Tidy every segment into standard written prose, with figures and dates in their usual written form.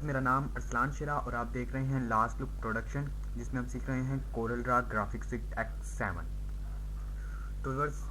मेरा नाम अरसलान शिरा और आप देख रहे हैं लास्ट लुक प्रोडक्शन, जिसमें हम सीख रहे हैं कोरल ड्रा ग्राफिक्स X7। तो व्यूअर्स,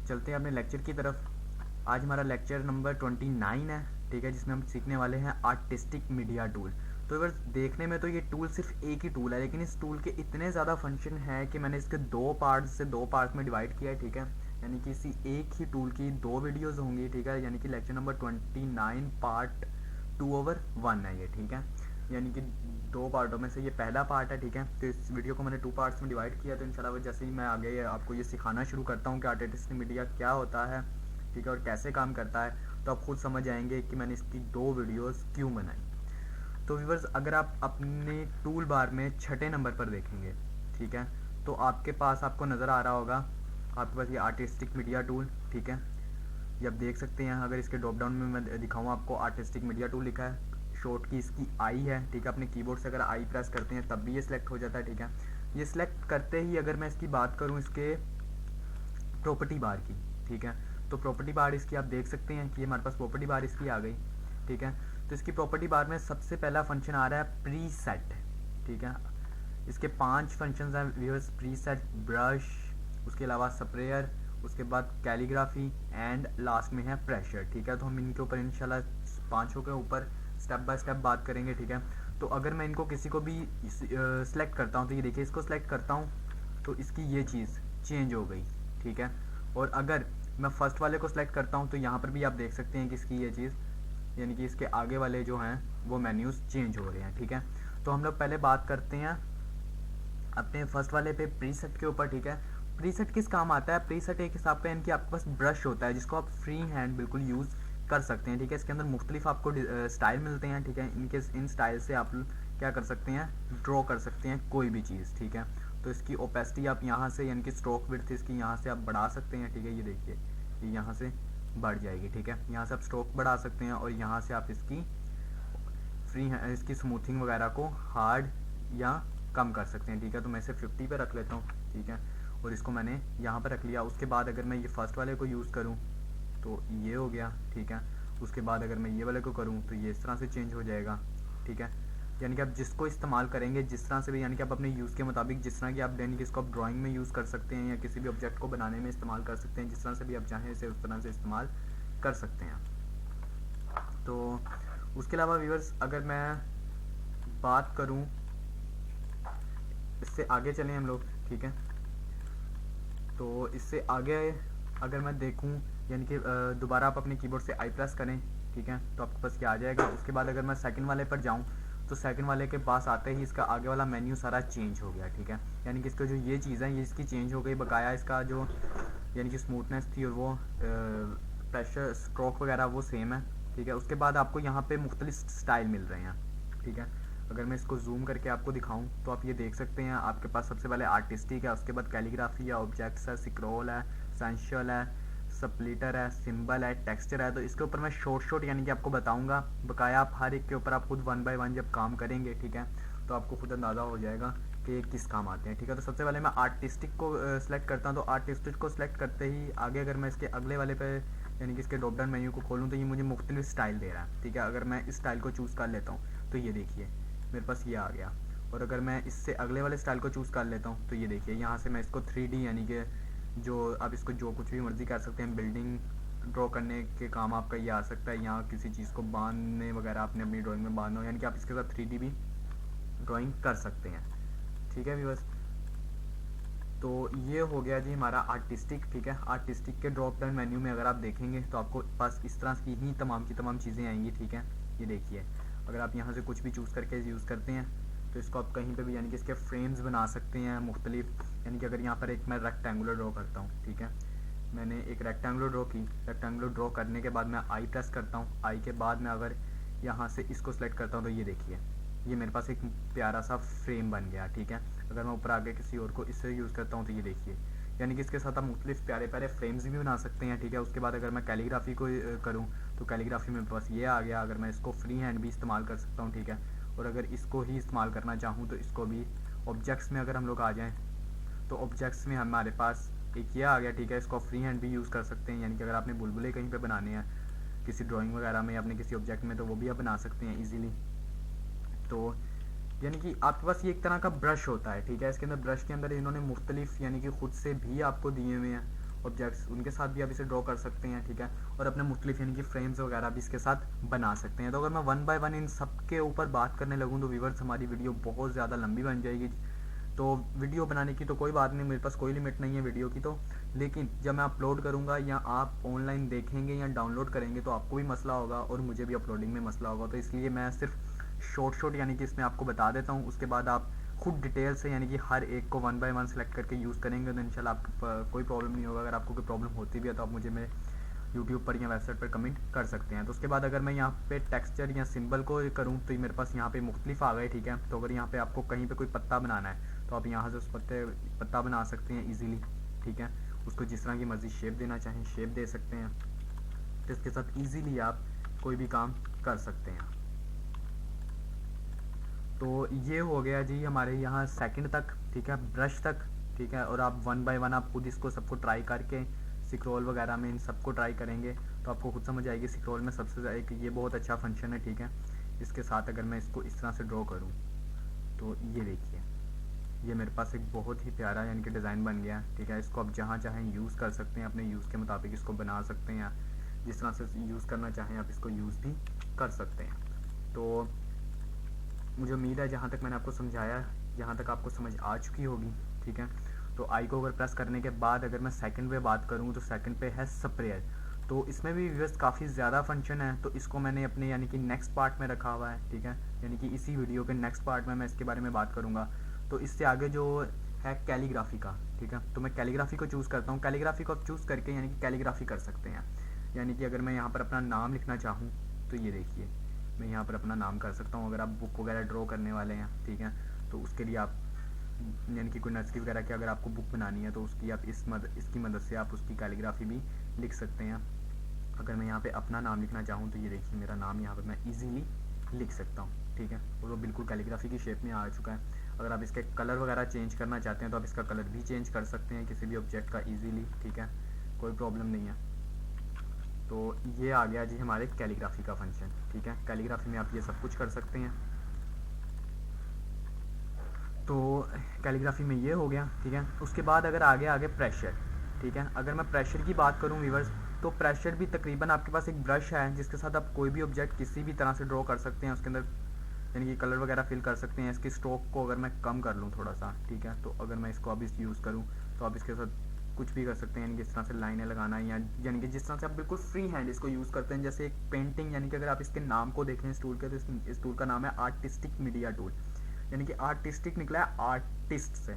चलते हैं अपने लेक्चर की तरफ। आज हमारा लेक्चर नंबर 29 है, ठीक है, जिसमें हम सीखने वाले हैं आर्टिस्टिक मीडिया टूल। तो व्यूअर्स, देखने में तो ये टूल सिर्फ एक ही टूल है, लेकिन इस टूल के इतने ज़्यादा फंक्शन हैं कि मैंने इसके दो पार्ट्स में डिवाइड किया है, ठीक है। यानी कि इसी एक ही टूल की दो वीडियोज़ होंगी, ठीक है। यानी कि लेक्चर नंबर 29 पार्ट 2/1 है ये, ठीक है। यानी कि दो पार्टों में से ये पहला पार्ट है, ठीक है। तो इस वीडियो को मैंने 2 पार्ट्स में डिवाइड किया। तो इंशाल्लाह जैसे ही मैं आगे आपको ये सिखाना शुरू करता हूँ कि आर्टिस्टिक मीडिया क्या होता है, ठीक है, और कैसे काम करता है, तो आप खुद समझ जाएंगे कि मैंने इसकी 2 वीडियोस क्यों बनाई। तो व्यूअर्स, अगर आप अपने टूल बार में 6ठे नंबर पर देखेंगे, ठीक है, तो आपके पास आपको नज़र आ रहा होगा, आपके पास ये आर्टिस्टिक मीडिया टूल, ठीक है। ये आप देख सकते हैं। अगर इसके ड्रॉप डाउन में मैं दिखाऊँ आपको, आर्टिस्टिक मीडिया टूल लिखा है, शॉर्ट की इसकी आई है, ठीक है। अपने कीबोर्ड से अगर आई प्रेस करते हैं तब भी ये सिलेक्ट हो जाता है, ठीक है। ये सिलेक्ट करते ही अगर मैं इसकी बात करूँ इसके प्रॉपर्टी बार की, ठीक है, तो प्रॉपर्टी बार इसकी आप देख सकते हैं कि हमारे पास प्रॉपर्टी बार इसकी आ गई, ठीक है। तो इसकी प्रॉपर्टी बार में सबसे पहला फंक्शन आ रहा है प्रीसेट, ठीक है। इसके 5 फंक्शंस हैं व्यूअर्स: प्रीसेट, ब्रश, उसके अलावा स्प्रेयर, उसके बाद कैलीग्राफी एंड लास्ट में है प्रेशर, ठीक है। तो हम इनके ऊपर इंशाल्लाह पांचों के ऊपर स्टेप बाय स्टेप बात करेंगे, ठीक है। तो अगर मैं इनको किसी को भी सिलेक्ट करता हूँ, तो ये देखिए, इसको सिलेक्ट करता हूँ तो इसकी ये चीज़ चेंज हो गई, ठीक है। और अगर मैं फर्स्ट वाले को सिलेक्ट करता हूँ तो यहाँ पर भी आप देख सकते हैं कि इसकी ये चीज़, यानी कि इसके आगे वाले जो हैं वो मेन्यूज़ चेंज हो रहे हैं, ठीक है। तो हम लोग पहले बात करते हैं अपने फर्स्ट वाले पे प्रीसेट के ऊपर, ठीक है। प्रीसेट किस काम आता है? प्रीसेट एक हिसाब का इनकी आपके पास ब्रश होता है जिसको आप फ्री हैंड बिल्कुल यूज़ कर सकते हैं, ठीक है। इसके अंदर मुख्तलिफ आपको स्टाइल मिलते हैं, ठीक है। इनके इन स्टाइल से आप क्या कर सकते हैं, ड्रॉ कर सकते हैं कोई भी चीज़, ठीक है। तो इसकी ओपेसिटी आप यहाँ से, यानी कि स्ट्रोक विड्थ इसकी यहाँ से आप बढ़ा सकते हैं, ठीक है। ये देखिए, ये यहाँ से बढ़ जाएगी, ठीक है। यहाँ से आप स्ट्रोक बढ़ा सकते हैं और यहाँ से आप इसकी इसकी स्मूथिंग वगैरह को हार्ड या कम कर सकते हैं, ठीक है। तो मैं इसे 50 पे रख लेता हूँ, ठीक है, और इसको मैंने यहाँ पर रख लिया। उसके बाद अगर मैं ये फर्स्ट वाले को यूज़ करूँ तो ये हो गया, ठीक है। उसके बाद अगर मैं ये वाले को करूँ तो ये इस तरह से चेंज हो जाएगा, ठीक है। यानी कि आप जिसको इस्तेमाल करेंगे जिस तरह से भी, यानी कि आप अपने यूज़ के मुताबिक जिस तरह की आप, यानी कि इसको आप ड्राइंग में यूज़ कर सकते हैं या किसी भी ऑब्जेक्ट को बनाने में इस्तेमाल कर सकते हैं, जिस तरह से भी आप चाहें इसे उस तरह से इस्तेमाल कर सकते हैं। तो उसके अलावा व्यूअर्स, अगर मैं बात करूं, इससे आगे चलें हम लोग, ठीक है। तो इससे आगे अगर मैं देखूं, यानी कि दोबारा आप अपने कीबोर्ड से आई प्रेस करें, ठीक है, तो आपके पास क्या आ जाएगा। उसके बाद अगर मैं सेकंड वाले पर जाऊं तो सेकंड वाले के पास आते ही इसका आगे वाला मेन्यू सारा चेंज हो गया, ठीक है। यानी कि इसका जो ये चीज़ है ये इसकी चेंज हो गई, बकाया इसका जो यानी कि स्मूथनेस थी और वो प्रेशर स्ट्रोक वगैरह वो सेम है, ठीक है। उसके बाद आपको यहाँ पे मुख्तलिफ स्टाइल मिल रहे हैं, ठीक है। अगर मैं इसको जूम करके आपको दिखाऊं तो आप ये देख सकते हैं, आपके पास सबसे पहले आर्टिस्टिक है, उसके बाद कैलीग्राफी है, ऑब्जेक्ट्स है, स्क्रॉल है, सेंशुअल है, स्प्लिटर है, सिंबल है, टेक्सचर है। तो इसके ऊपर मैं शॉर्ट यानी कि आपको बताऊंगा, बकाया आप हर एक के ऊपर आप खुद 1 बाय 1 जब काम करेंगे, ठीक है, तो आपको खुद अंदाज़ा हो जाएगा कि किस काम आते हैं, ठीक है। तो सबसे पहले मैं आर्टिस्टिक को सिलेक्ट करता हूँ। तो आर्टिस्टिक को सिलेक्ट करते ही आगे अगर मैं इसके अगले वाले पे, यानी कि इसके ड्रॉप डाउन मेन्यू को खोलूँ तो ये मुझे मुख्तलिफ स्टाइल दे रहा है, ठीक है। अगर मैं इस स्टाइल को चूज़ कर लेता हूँ तो ये देखिए मेरे पास ये आ गया। और अगर मैं इससे अगले वाले स्टाइल को चूज़ कर लेता हूँ तो ये देखिए, यहाँ से मैं इसको 3D, यानी कि जो आप इसको जो कुछ भी मर्ज़ी कर सकते हैं, बिल्डिंग ड्रॉ करने के काम आपका ये आ सकता है, यहाँ किसी चीज़ को बांधने वगैरह आपने अपनी ड्राइंग में बांधना हो, यानी कि आप इसके साथ 3D भी ड्राइंग कर सकते हैं, ठीक है व्यूअर्स। तो ये हो गया जी हमारा आर्टिस्टिक, ठीक है। आर्टिस्टिक के ड्रॉप डाउन मेन्यू में अगर आप देखेंगे तो आपको पास इस तरह की ही तमाम की तमाम चीज़ें आएंगी, ठीक है। ये देखिए, अगर आप यहाँ से कुछ भी चूज़ करके यूज़ करते हैं तो इसको आप कहीं पे भी, यानी कि इसके फ्रेम्स बना सकते हैं मुख्तलिफ। यानी कि अगर यहाँ पर एक मैं रेक्टेंगुलर ड्रॉ करता हूँ, ठीक है, मैंने एक रेक्टेंगुलर ड्रॉ की, रेक्टेंगुलर ड्रॉ करने के बाद मैं आई प्रेस करता हूँ, आई के बाद मैं अगर यहाँ से इसको सेलेक्ट करता हूँ तो ये देखिए, ये मेरे पास एक प्यारा सा फ्रेम बन गया, ठीक है। अगर मैं ऊपर आगे किसी और को इससे यूज़ करता हूँ तो ये देखिए, यानी कि इसके साथ आप मुख्तलिफ प्यारे प्यारे फ्रेम्स भी बना सकते हैं, ठीक है। उसके बाद अगर मैं कैलीग्राफी को करूँ तो कैलीग्राफी मेरे पास ये आ गया। अगर मैं इसको फ्री हैंड भी इस्तेमाल कर सकता हूँ, ठीक है। और अगर इसको ही इस्तेमाल करना चाहूँ तो इसको भी ऑब्जेक्ट्स में अगर हम लोग आ जाएँ तो ऑब्जेक्ट्स में हमारे पास एक ये आ गया, ठीक है। इसको फ्री हैंड भी यूज़ कर सकते हैं, यानी कि अगर आपने बुलबुले कहीं पे बनाने हैं किसी ड्राइंग वगैरह में, अपने किसी ऑब्जेक्ट में, तो वो भी आप बना सकते हैं ईजीली, तो यानी कि आपके पास ये एक तरह का ब्रश होता है, ठीक है। इसके अंदर ब्रश के अंदर इन्होंने मुख्तलिफ यानी कि खुद से भी आपको दिए हुए हैं ऑब्जेक्ट्स, उनके साथ भी आप इसे ड्रॉ कर सकते हैं, ठीक है। और अपने मुख्तलिफ यानी कि फ्रेम्स वगैरह भी इसके साथ बना सकते हैं। तो अगर मैं वन बाय वन इन सब के ऊपर बात करने लगूँ तो व्यूअर्स हमारी वीडियो बहुत ज़्यादा लंबी बन जाएगी। तो वीडियो बनाने की तो कोई बात नहीं, मेरे पास कोई लिमिट नहीं है वीडियो की, तो लेकिन जब मैं अपलोड करूँगा या आप ऑनलाइन देखेंगे या डाउनलोड करेंगे तो आपको भी मसला होगा और मुझे भी अपलोडिंग में मसला होगा। तो इसलिए मैं सिर्फ शॉर्ट यानी कि इसमें आपको बता देता हूँ, उसके बाद आप खुद डिटेल से यानी कि हर एक को वन बाय वन सेलेक्ट करके यूज़ करेंगे तो इंशाल्लाह आपको कोई प्रॉब्लम नहीं होगा। अगर आपको कोई प्रॉब्लम होती भी है तो आप मुझे मेरे यूट्यूब पर या वेबसाइट पर कमेंट कर सकते हैं। तो उसके बाद अगर मैं यहाँ पे टेक्सचर या सिंबल को करूँ तो मेरे पास यहाँ पे मुख्तलिफ आ गए, ठीक है। तो अगर यहाँ पे आपको कहीं पे कोई पत्ता बनाना है तो आप यहाँ से उस पत्ता बना सकते हैं इजीली, ठीक है। उसको जिस तरह की मर्जी शेप देना चाहें शेप दे सकते हैं, तो इसके साथ इजीली आप कोई भी काम कर सकते हैं। तो ये हो गया जी हमारे यहाँ सेकंड तक, ठीक है, ब्रश तक, ठीक है। और आप वन बाय वन आप खुद इसको सबको ट्राई करके स्क्रॉल वगैरह में इन सबको ट्राई करेंगे तो आपको खुद समझ आएगी। स्क्रॉल में सबसे एक ये बहुत अच्छा फंक्शन है, ठीक है। इसके साथ अगर मैं इसको इस तरह से ड्रॉ करूँ तो ये देखिए, ये मेरे पास एक बहुत ही प्यारा यानी कि डिज़ाइन बन गया, ठीक है। इसको आप जहाँ चाहें यूज़ कर सकते हैं, अपने यूज़ के मुताबिक इसको बना सकते हैं, जिस तरह से यूज़ करना चाहें आप इसको यूज़ भी कर सकते हैं। तो मुझे उम्मीद है जहाँ तक मैंने आपको समझाया, जहाँ तक आपको समझ आ चुकी होगी, ठीक है। तो आई को अगर प्रेस करने के बाद अगर मैं सेकंड पे बात करूँ तो सेकंड पे है स्प्रेयर। तो इसमें भी व्यूअर्स काफ़ी ज़्यादा फंक्शन है, तो इसको मैंने अपने यानी कि नेक्स्ट पार्ट में रखा हुआ है, ठीक है। यानी कि इसी वीडियो के नेक्स्ट पार्ट में मैं इसके बारे में बात करूँगा। तो इससे आगे जो है कैलीग्राफी का, ठीक है। तो मैं कैलीग्राफी को चूज़ करता हूँ। कैलीग्राफी को आप चूज़ करके यानी कि कैलीग्राफी कर सकते हैं। यानी कि अगर मैं यहाँ पर अपना नाम लिखना चाहूँ तो ये देखिए मैं यहाँ पर अपना नाम कर सकता हूँ। अगर आप बुक वगैरह ड्रॉ करने वाले हैं, ठीक है, तो उसके लिए आप यानी कि कोई नर्सरी वगैरह की अगर आपको बुक बनानी है तो उसकी आप इसकी मदद से आप उसकी कैलीग्राफी भी लिख सकते हैं। अगर मैं यहाँ पे अपना नाम लिखना चाहूँ तो ये देखिए मेरा नाम यहाँ पर मैं इजीली लिख सकता हूँ, ठीक है। और वो बिल्कुल कैलीग्राफी की शेप में आ चुका है। अगर आप इसके कलर वगैरह चेंज करना चाहते हैं तो आप इसका कलर भी चेंज कर सकते हैं किसी भी ऑब्जेक्ट का ईजीली, ठीक है, कोई प्रॉब्लम नहीं है। तो ये आ गया जी हमारे कैलीग्राफी का फंक्शन, ठीक है। कैलीग्राफी में आप ये सब कुछ कर सकते हैं। तो कैलीग्राफी में ये हो गया, ठीक है। उसके बाद अगर आगे प्रेशर, ठीक है। अगर मैं प्रेशर की बात करूँ व्यूअर्स तो प्रेशर भी तकरीबन आपके पास एक ब्रश है जिसके साथ आप कोई भी ऑब्जेक्ट किसी भी तरह से ड्रॉ कर सकते हैं, उसके अंदर यानी कि कलर वगैरह फिल कर सकते हैं। इसकी स्ट्रोक को अगर मैं कम कर लूँ थोड़ा सा, ठीक है, तो अगर मैं इसको अब इस यूज़ करूँ तो आप इसके साथ कुछ भी कर सकते हैं, यानी कि इस तरह से लाइनें लगाना या यानी कि जिस तरह से आप बिल्कुल फ्री हैंड इसको यूज़ करते हैं। जैसे एक पेंटिंग, यानी कि अगर आप इसके नाम को देखें इस टूल के तो इस टूल का नाम है आर्टिस्टिक मीडिया टूल, यानी कि आर्टिस्टिक निकला है आर्टिस्ट से।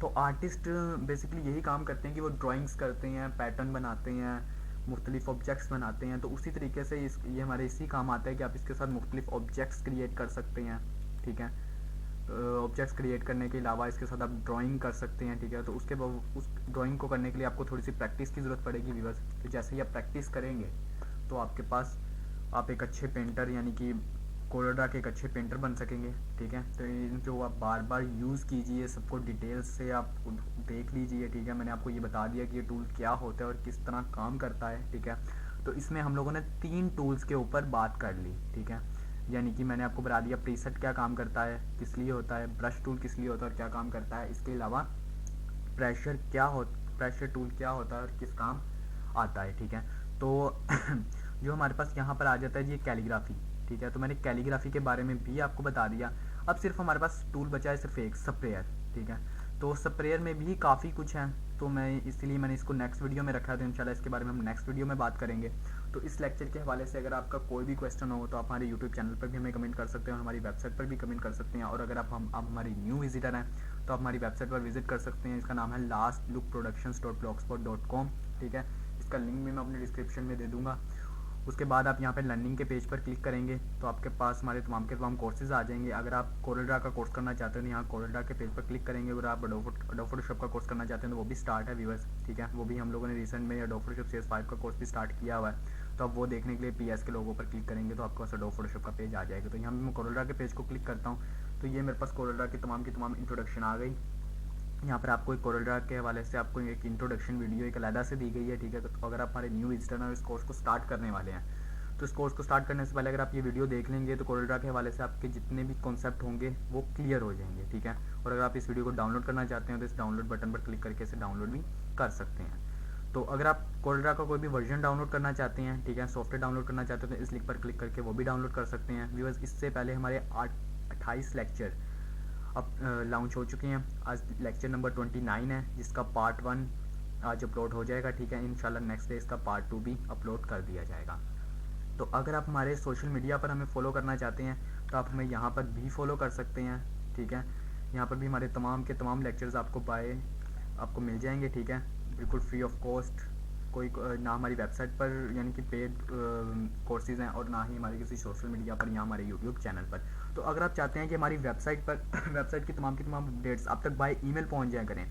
तो आर्टिस्ट बेसिकली यही काम करते हैं कि वो ड्राइंग्स करते हैं, पैटर्न बनाते हैं, मुख्तलिफ ऑब्जेक्ट्स बनाते हैं। तो उसी तरीके से ये हमारे इसी काम आता है कि आप इसके साथ मुख्तलिफ ऑब्जेक्ट्स क्रिएट कर सकते हैं, ठीक है। ऑब्जेक्ट्स क्रिएट करने के अलावा इसके साथ आप ड्राइंग कर सकते हैं, ठीक है। तो उसके बाद उस ड्राइंग को करने के लिए आपको थोड़ी सी प्रैक्टिस की ज़रूरत पड़ेगी व्यूअर्स। तो जैसे ही आप प्रैक्टिस करेंगे तो आपके पास आप एक अच्छे पेंटर यानी कि कोलोडा के एक अच्छे पेंटर बन सकेंगे, ठीक है। तो इनको आप बार बार यूज़ कीजिए, सबको डिटेल्स से आप देख लीजिए, ठीक है। मैंने आपको ये बता दिया कि ये टूल क्या होता है और किस तरह काम करता है, ठीक है। तो इसमें हम लोगों ने 3 टूल्स के ऊपर बात कर ली, ठीक है। यानी कि मैंने आपको बता दिया प्रीसेट क्या काम करता है, किस लिए होता है, ब्रश टूल किस लिए होता है और क्या काम करता है। इसके अलावा प्रेशर टूल क्या होता है और किस काम आता है, ठीक है। तो जो हमारे पास यहाँ पर आ जाता है जी कैलीग्राफी, ठीक है। तो मैंने कैलीग्राफी के बारे में भी आपको बता दिया। अब सिर्फ हमारे पास टूल बचा है सिर्फ एक स्प्रेयर, ठीक है। तो स्प्रेयर में भी काफ़ी कुछ है, तो मैं इसलिए मैंने इसको नेक्स्ट वीडियो में रखा है। तो इंशाल्लाह इसके बारे में हम नेक्स्ट वीडियो में बात करेंगे। तो इस लेक्चर के हवाले से अगर आपका कोई भी क्वेश्चन हो तो आप हमारे यूट्यूब चैनल पर भी हमें कमेंट कर सकते हैं और हमारी वेबसाइट पर भी कमेंट कर सकते हैं। और अगर आप हमारी न्यू विजिटर हैं तो आप हमारी वेबसाइट पर विजिट कर सकते हैं। इसका नाम है lastlookproductions.blogspot.com, ठीक है। इसका लिंक भी मैं अपने डिस्क्रिप्शन में दे दूँगा। उसके बाद आप यहाँ पे लर्निंग के पेज पर क्लिक करेंगे तो आपके पास हमारे तमाम के तमाम कोर्सेज आ जाएंगे। अगर आप कोरलड्रा का कोर्स करना चाहते हैं तो यहाँ कोरलड्रा के पेज पर क्लिक करेंगे। अगर आप एडोब फोटोशॉप का कोर्स करना चाहते हैं तो वो भी स्टार्ट है व्यूअर्स, ठीक है। वो भी हम लोगों ने रिसेंट में एडोब फोटोशॉप CS5 का कोर्स भी स्टार्ट किया हुआ है। तो आप वो देखने के लिए PS के लोगों पर क्लिक करेंगे तो आपके पास एडोब फोटोशॉप का पेज आ जाएगा। तो यहाँ मैं कोरलड्रा के पेज को क्लिक करता हूँ तो ये मेरे पास कोरलड्रा की तमाम इंट्रोडक्शन आ गई। यहाँ पर आपको एक कोरलड्रा के हवाले से आपको एक इंट्रोडक्शन वीडियो एक अलहदा से दी गई है, ठीक है। तो अगर आप हमारे न्यू विजिटर हैं इस कोर्स को स्टार्ट करने वाले हैं तो इस कोर्स को स्टार्ट करने से पहले अगर आप ये वीडियो देख लेंगे तो कोरल ड्रा के हवाले से आपके जितने भी कॉन्सेप्ट होंगे वो क्लियर हो जाएंगे, ठीक है। और अगर आप इस वीडियो को डाउनलोड करना चाहते हैं तो इस डाउनलोड बटन पर क्लिक करके इसे डाउनलोड भी कर सकते हैं। तो अगर आप कोरल ड्रा का कोई भी वर्जन डाउनलोड करना चाहते हैं, ठीक है, सॉफ्टवेयर डाउनलोड करना चाहते हैं तो इस लिंक पर क्लिक करके वो भी डाउनलोड कर सकते हैं। व्यूअर्स, इससे पहले हमारे 28 लेक्चर अब लॉन्च हो चुके हैं। आज लेक्चर नंबर 29 है, जिसका पार्ट 1 आज अपलोड हो जाएगा, ठीक है। इंशाल्लाह नेक्स्ट डे इसका पार्ट 2 भी अपलोड कर दिया जाएगा। तो अगर आप हमारे सोशल मीडिया पर हमें फॉलो करना चाहते हैं तो आप हमें यहाँ पर भी फॉलो कर सकते हैं, ठीक है। यहाँ पर भी हमारे तमाम के तमाम लेक्चर्स आपको मिल जाएंगे, ठीक है, बिल्कुल फ्री ऑफ कॉस्ट। कोई ना हमारी वेबसाइट पर यानी कि पेड कोर्सेज हैं और ना ही हमारे किसी सोशल मीडिया पर या हमारे यूट्यूब चैनल पर। तो अगर आप चाहते हैं कि हमारी वेबसाइट पर वेबसाइट की तमाम अपडेट्स आप तक बाय ईमेल पहुँच जाया करें,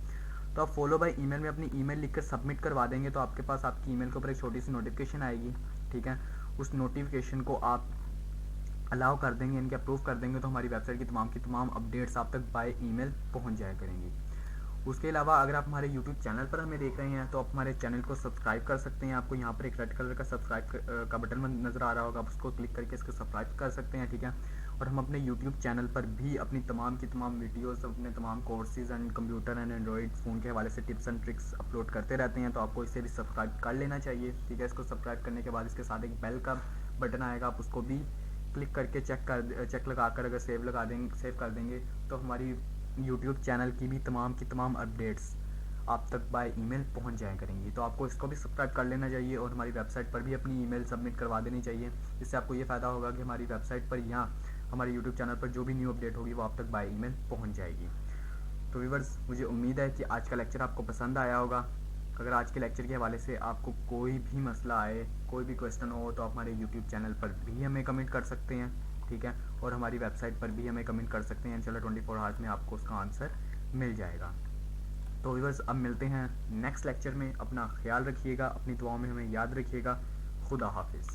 तो आप फॉलो बाय ईमेल में अपनी ईमेल लिखकर सबमिट करवा देंगे तो आपके पास आपकी ईमेल के ऊपर एक छोटी सी नोटिफिकेशन आएगी, ठीक है। उस नोटिफिकेशन को आप अलाउ कर देंगे, यानी कि अप्रूव कर देंगे, तो हमारी वेबसाइट की तमाम अपडेट्स आप तक बाय ईमेल पहुंच जाया करेंगी। उसके अलावा अगर आप हमारे यूट्यूब चैनल पर हमें देख रहे हैं तो आप हमारे चैनल को सब्सक्राइब कर सकते हैं। आपको यहाँ पर एक रेड कलर का सब्सक्राइब का बटन नज़र आ रहा होगा, आप उसको क्लिक करके इसको सब्सक्राइब कर सकते हैं, ठीक है। और हम अपने यूट्यूब चैनल पर भी अपनी तमाम वीडियोस, अपने तमाम courses and computer and Android phone के हवाले से टिप्स एंड ट्रिक्स अपलोड करते रहते हैं, तो आपको इसे भी सब्सक्राइब कर लेना चाहिए, ठीक है। इसको सब्सक्राइब करने के बाद इसके साथ एक बेल का बटन आएगा, आप उसको भी क्लिक करके चेक लगाकर अगर सेव कर देंगे तो हमारी यूट्यूब चैनल की भी तमाम अपडेट्स आप तक बाय ईमेल पहुंच जाया करेंगी। तो आपको इसको भी सब्सक्राइब कर लेना चाहिए और हमारी वेबसाइट पर भी अपनी ईमेल सबमिट करवा देनी चाहिए। इससे आपको ये फ़ायदा होगा कि हमारी वेबसाइट पर या हमारे यूट्यूब चैनल पर जो भी न्यू अपडेट होगी वो आप तक बाय ईमेल पहुंच जाएगी। तो व्यूअर्स, मुझे उम्मीद है कि आज का लेक्चर आपको पसंद आया होगा। अगर आज के लेक्चर के हवाले से आपको कोई भी मसला आए, कोई भी क्वेश्चन हो, तो आप हमारे यूट्यूब चैनल पर भी हमें कमेंट कर सकते हैं, ठीक है। और हमारी वेबसाइट पर भी हमें कमेंट कर सकते हैं। इंशाल्लाह 24 आवर्स में आपको उसका आंसर मिल जाएगा। तो व्यूअर्स, अब मिलते हैं नेक्स्ट लेक्चर में। अपना ख्याल रखिएगा, अपनी दुआओं में हमें याद रखिएगा। खुदा हाफिज़।